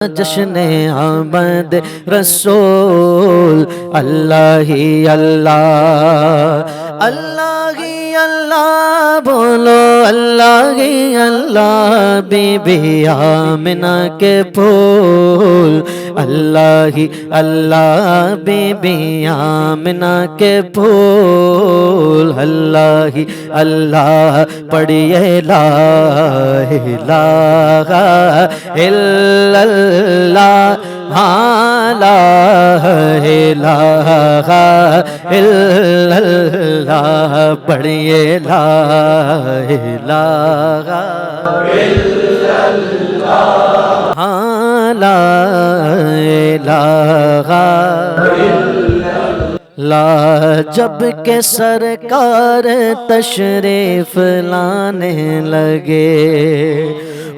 جشن آمد رسول اللہ ہی اللہ، اللہ ہی اللہ بولو، اللہ ہی اللہ بی بی آمنہ کے پھول، اللہ ہی اللہ بی بی آمنہ کے پھول، اللہ ہی اللہ پڑھیے لا الہ الا اللہ، لا الہ الا اللہ، پڑھیے لا الہ الا اللہ، لا الہ لا، جب کہ سرکار تشریف لانے لگے،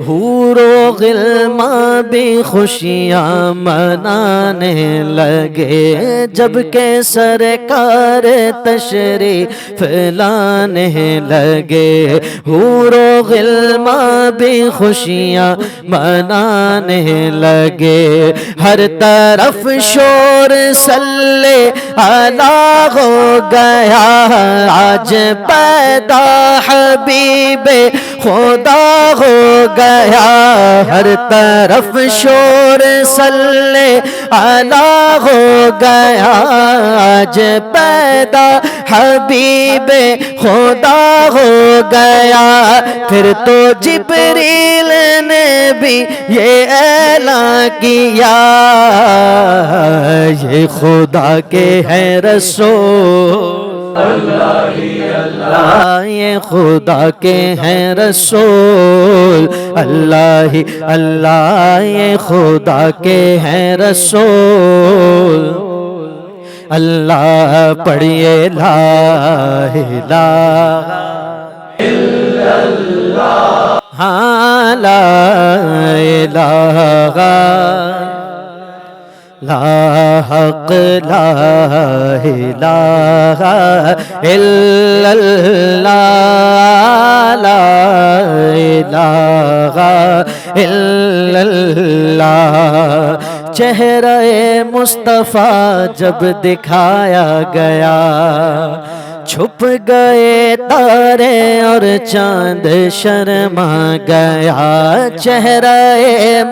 حور و غلمان بھی خوشیاں منانے لگے، جب کہ سرکار تشریف لانے لگے، حور و غلمان بھی خوشیاں منانے لگے، ہر طرف شور صلی اللہ ہو گیا، آج پیدا حبیب خدا ہو گیا، ہر طرف شور صلی اللہ ہو گیا، آج پیدا حبیب خدا ہو گیا، پھر تو جبریل نے بھی یہ اعلان کیا، یہ خدا کے ہیں رسول، اللہ ہی اللہ، یہ خدا کے ہیں رسول، اللہ ہی اللہ، یہ خدا کے ہیں رسول، اللہ پڑھیے لا الہ الا اللہ، لا الہ لا حق لا الہ الا اللہ، لا الہ الا اللہ، چہرہ مصطفیٰ جب دکھایا گیا، چھپ گئے تارے اور چاند شرما گیا، چہرہ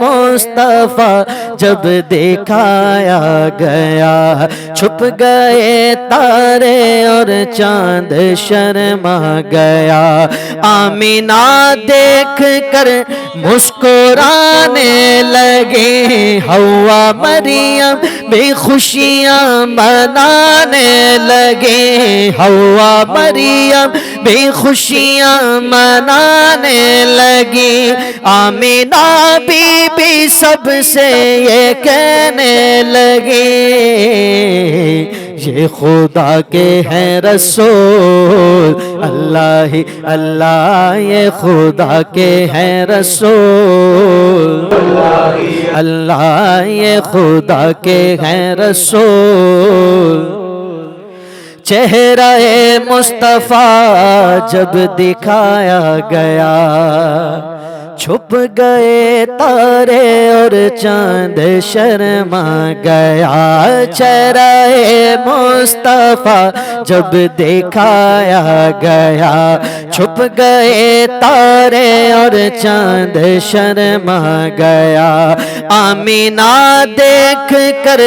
مصطفیٰ جب دکھایا گیا، چھپ گئے تارے اور چاند شرما گیا، آمینہ دیکھ کر مسکرانے لگے، حوا مریم بھی خوشیاں منانے لگے، حوا مریم بھی خوشیاں منانے لگی، آمینہ بی بی سب سے یہ کہنے لگی، یہ خدا کے ہیں رسول، اللہ ہی اللہ، یہ خدا کے ہیں رسول، اللہ یہ خدا کے ہیں رسول، چہرہ مصطفیٰ جب دکھایا گیا، چھپ گئے تارے اور چاند شرما گیا، چہرہ مصطفیٰ جب دکھایا گیا، چھپ گئے تارے اور چاند شرما گیا، آمینہ دیکھ کر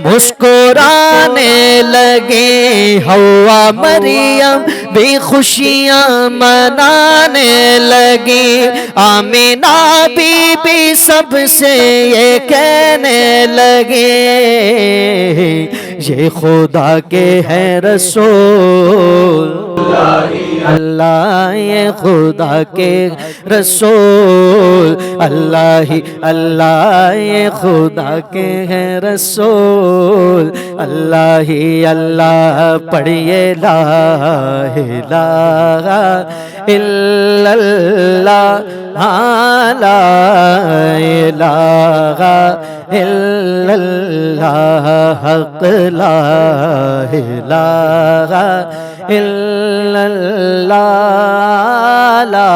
مسکرانے لگی، حوا مریم بھی خوشیاں منانے لگی، آمینہ بی بی سب سے یہ کہنے لگے، یہ خدا کے ہیں رسول، اللہ یہ خدا کے رسول، اللہ ہی اللہ، یہ خدا کے ہیں رسول، اللہ ہی اللہ، پڑھیے لا الہ الا اللہ، لا الہ الا اللہ، حق لا الہ الا اللہ، لا